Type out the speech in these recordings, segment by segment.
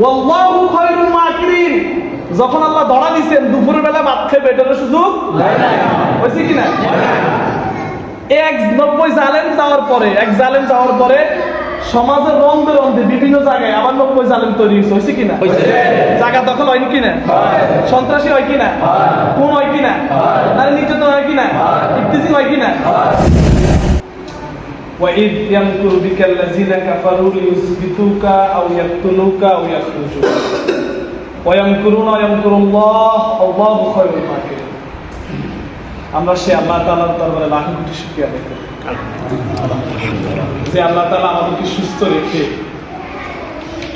ওয়াল্লাহু খায়রুল মাকিরিন। যখন আল্লাহ ধরা দিয়েছেন দুপুরের বেলা ভাত খাবে, এটার সুযোগ হয়েছে কিনা? 90 জালেম যাওয়ার পরে সমাজের রন্ধে রন্ধে বিভিন্ন জায়গায় আবার 90 জালেম তৈরি হয়েছে কিনা? জায়গা দখল হয় কিনা? সন্ত্রাসী হয় কিনা? খুন হয় কিনা? নারী নির্যাতন হয় কিনা? ইফতিজিং হয় কিনা? وَإِذْ يَمْكُرُ بِكَ الَّذِينَ كَفَرُوا لِيُثْبِتُوكَ أَوْ يَقْتُلُوكَ أَوْ يَخْرُجُوكَ وَيَمْكُرُونَ وَيَمْكُرُ اللَّهُ وَاللَّهُ خَيْرُ الْمَاكِرِينَ। আমরা সে আল্লাহ তাআলার দরবারে লাখ কোটি শুকরিয়া আদায় করি যে আল্লাহ তাআলা আমাদেরকে সুস্থ রেখে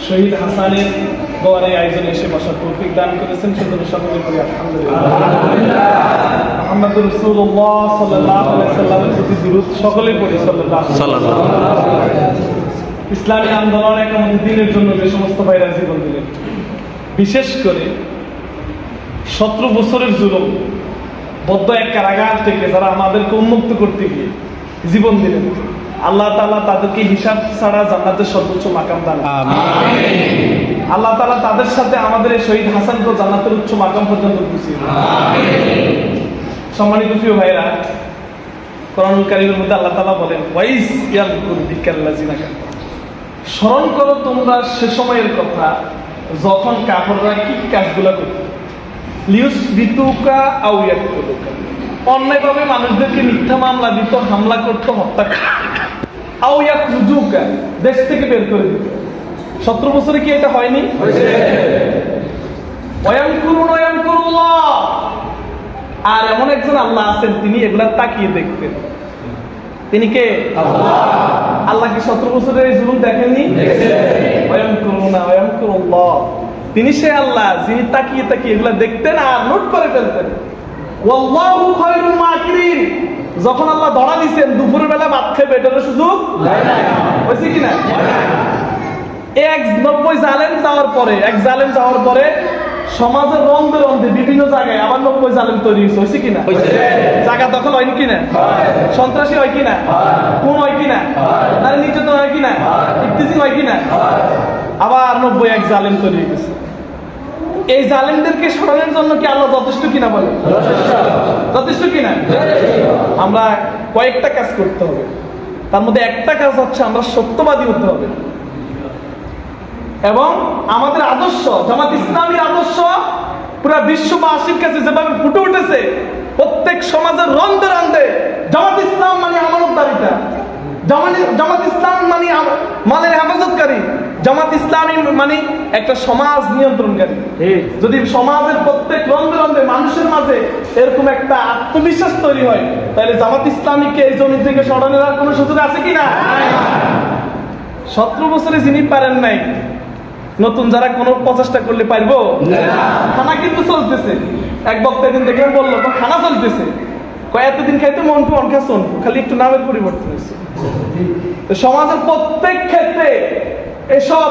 শহীদ হাসানের গড়ে আয়োজনে এসে বসার তৌফিক দান করেছেন। সেজন্য সকলে করি আলহামদুলিল্লাহ। মুহাম্মদুর রাসূলুল্লাহ সাল্লাল্লাহু আলাইহি ওয়াসাল্লামের প্রতি দরুদ সকলে পড়ি সাল্লাল্লাহু আলাইহি ওয়াসাল্লাম। ইসলামী আন্দোলন একামত দ্বীনের জন্য যে সমস্ত ভাইরা জীবন দিলেন, বিশেষ করে 17 বছরের জুলুম বদ্ধ এক কারাগার থেকে যারা আমাদেরকে উন্মুক্ত করতে গিয়ে জীবন দিলেন, আল্লাহ তাআলা তাদেরকে হিসাব ছাড়া জান্নাতের সর্বোচ্চ মাকাম দান করুন। আমিন। আল্লাহ তাআলা তাদের সাথে আমাদের এই শহীদ হাসানকে জান্নাতের উচ্চ মাকাম পর্যন্ত পৌঁছিয়ে দিন। আমিন। সম্মানিত প্রিয় ভাইরা, কোরআনুল কারীমের মধ্যে আল্লাহ তাআলা বলেন, ওয়াইস ইয়ামকুরু বিকাল্লাযিনা কাফারু। স্মরণ করো তোমরা সে সময়ের কথা যখন কাফেররা কি কাজগুলো করত। লিউসবিতুকা আও ইয়াকতুলুকা, অন্যায়ভাবে মানুষদেরকে মিথ্যা মামলা দিত, হামলা করত, হত্যা করত। আও ইয়াখরুজুকা, দেশ থেকে বের করে দিত। 17 বছরে কি এটা হয়নি? হয়েছে। ওয়ায়ামকুরুন ওয়ায়ামকুরুল্লাহ, আর এমন একজন আল্লাহ আছেন তিনি এগুলা তাকিয়ে দেখতেন। তিনি কে? আল্লাহ। আল্লাহ কি 17 বছরের এই জুলুম দেখেননি? দেখেছেন। ওয়ায়ামকুরুনা ওয়ায়ামকুরুল্লাহ, তিনি সে আল্লাহ যিনি তাকিয়ে তাকিয়ে এগুলা দেখতেন আর নোট করে ফেলতেন। ওয়াল্লাহু খায়রুল মাকিরিন, যখন আল্লাহ ধরা দিয়েছেন দুপুরের বেলা ভাত খাবে, এটার সুযোগ হয়েছে কিনা? 90 জালেম যাওয়ার পরে সমাজের রন্ধে রন্ধে বিভিন্ন জায়গায় আবার 90 জালেম তৈরি হয়েছে কিনা? জায়গা দখল হয় কিনা? সন্ত্রাসী হয় কিনা? খুন হয় কিনা? নারী নির্যাতন হয় কিনা? ইফতিজিং হয় কিনা? আবার 91 জালেম তৈরি হয়ে গেছে। এই জালেমদেরকে সরানোর জন্য কি আল্লাহ যথেষ্ট কিনা বলে? যথেষ্ট কিনা? আমরা কয়েকটা কাজ করতে হবে। তার মধ্যে একটা কাজ হচ্ছে আমরা সত্যবাদী হতে হবে এবং আমাদের আদর্শ, জামাত ইসলামীর আদর্শ পুরো বিশ্ববাসীর কাছে যেভাবে ফুটে উঠেছে, প্রত্যেক সমাজের রন্ধে রন্ধে জামাত ইসলাম মানে আমানতদারিতা, জামাত ইসলাম মানে মালের হেফাজতকারী, জামাত ইসলামী মানে একটা সমাজ নিয়ন্ত্রণকারী। যদি সমাজের প্রত্যেক রন্ধে রন্ধে মানুষের মাঝে এরকম একটা আত্মবিশ্বাস তৈরি হয়, তাহলে জামাত ইসলামীকে এই জমি থেকে সরানোর আর কোনো সুযোগ আছে কিনা? 17 বছরে যিনি পারেন নাই, নতুন যারা কোনো প্রচেষ্টা করলে পারবো? খানা কিন্তু চলতেছে। এক বক্তা দিন দেখলাম বললো খানা চলতেছে, এতদিন খাইতে মন্টু অনখা সন্টু, খালি একটু নামের পরিবর্তন হয়েছে। সমাজের প্রত্যেক ক্ষেত্রে এসব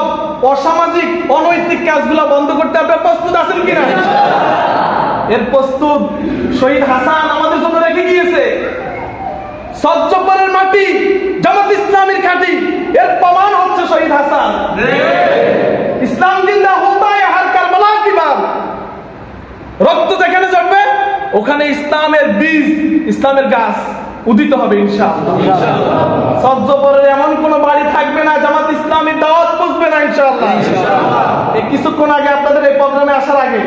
অসামাজিক অনৈতিক কাজগুলো বন্ধ করতে আপনারা প্রস্তুত আছেন কিনা? এর প্রস্তুত শহীদ হাসান আমাদের জন্য রেখে গিয়েছে। সজ্জবরের মাটি জামাত ইসলামীর ঘাঁটি, এর প্রমাণ হচ্ছে শহীদ হাসান। ইসলাম জিন্দা হোতা হ্যায় হার কারবালা কি বাত। রক্ত যেখানে ঝরবে ওখানে ইসলামের বীজ, ইসলামের গাছ উদিত হবে ইনশাআল্লাহ। সজ্জবরের এমন কোন বাড়ি থাকবে না জামাত ইসলামীর দাওয়াত পৌঁছবে না ইনশাআল্লাহ। এই কিছুক্ষণ আগে আপনাদের এই প্রোগ্রামে আসার আগে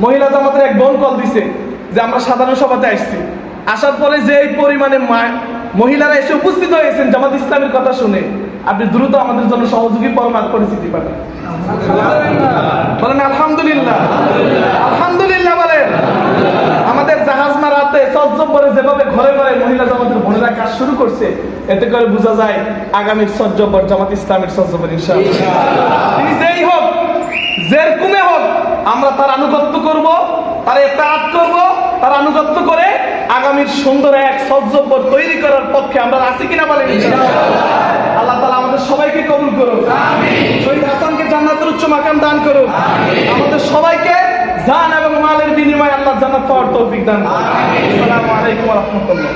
মহিলা জামাতের এক বোন কল দিছে যে আমরা সাধারণ সভাতে আসছি। আসার পরে যে এই পরিমাণে মহিলারা এসে উপস্থিত হয়েছেন জামাত ইসলামের কথা শুনে, আপনি দ্রুত আমাদের জন্য সহযোগী পরিচিতি পাবেন। বলেন আলহামদুলিল্লাহ। আলহামদুলিল্লাহ বলেন। আমাদের জাহাজ মারাতে সজ্জবরে যেভাবে ঘরে ঘরে মহিলা জামাতের বোনেরা কাজ শুরু করছে, এতে করে বোঝা যায় আগামীর সজ্জবর জামাত ইসলামের সজ্জবর ইনশাআল্লাহ। তিনি যেই হোক, যেরকমে হোক, আমরা তার আনুগত্য করব, তার ইত্তেআত করব, তার আনুগত্য করে আগামীর সুন্দর এক সজ্জবর তৈরি করার পক্ষে আমরা আছি কিনা বলেন ইনশাআল্লাহ। আল্লাহ তাআলা আমাদের সবাইকে কবুল করুন। আমিন। শহীদ হাসানকে জান্নাতের উচ্চ মাকাম দান করুন। আমিন। আমাদের সবাইকে জান এবং মালের বিনিময়ে আল্লাহ জান্নাত পাওয়ার তৌফিক দান করুন। আমিন। আসসালামু আলাইকুম ওয়া রাহমাতুল্লাহ।